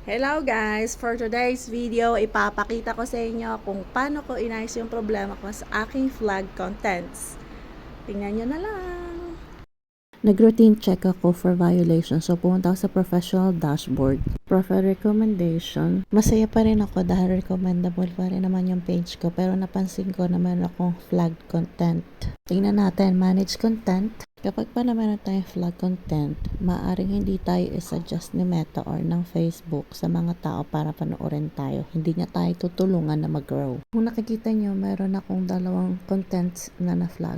Hello guys! For today's video, ipapakita ko sa inyo kung paano ko inayos yung problema ko sa aking flag contents. Tingnan nyo na lang! Nag-routine check ako for violation. So, pumunta ako sa professional dashboard. Profile recommendation. Masaya pa rin ako dahil recommendable pa rin naman yung page ko. Pero napansin ko na meron akong flag content. Tingnan natin, manage content. Kapag pa na meron tayong flag content, maaaring hindi tayo isa-adjust ni Meta or ng Facebook sa mga tao para panoorin tayo. Hindi niya tayo tutulungan na mag-grow. Kung nakikita nyo, meron akong dalawang contents na na-flag.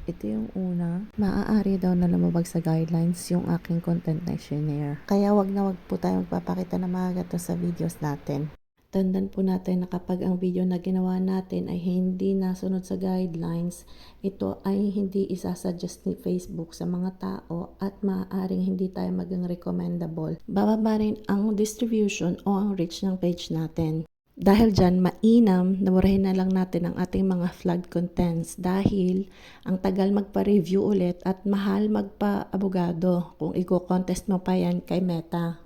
Ito yung una, maaari daw na lumabag sa guidelines yung aking content na share. Kaya wag na wag po tayo magpapakita ng mga gato sa videos natin. Tandaan po natin na kapag ang video na ginawa natin ay hindi nasunod sa guidelines, ito ay hindi isasuggest ni Facebook sa mga tao at maaaring hindi tayo maging recommendable. Bababa rin ang distribution o ang reach ng page natin. Dahil dyan, mainam na murahin na lang natin ang ating mga flag contents dahil ang tagal magpa-review ulit at mahal magpa-abogado kung i-contest mo pa yan kay Meta.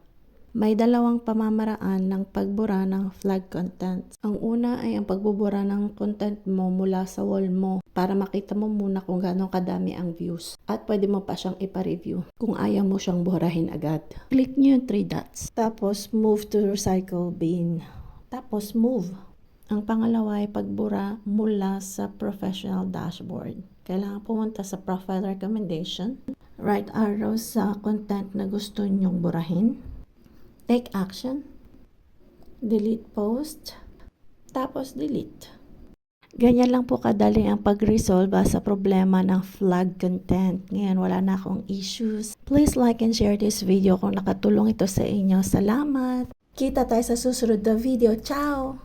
May dalawang pamamaraan ng pagbura ng flag contents. Ang una ay ang pagbubura ng content mo mula sa wall mo para makita mo muna kung gaano kadami ang views. At pwede mo pa siyang ipa-review kung ayaw mo siyang burahin agad. Click nyo yung 3 dots. Tapos move to recycle bin. Tapos move. Ang pangalawa ay pagbura mula sa professional dashboard. Kailangan pumunta sa profile recommendation. Right arrow sa content na gusto nyong burahin. Take action. Delete post. Tapos delete. Ganyan lang po kadali ang pag-resolve sa problema ng flag content. Ngayon wala na akong issues. Please like and share this video kung nakatulong ito sa inyo. Salamat! Kita tayo sa susunod na video. Ciao!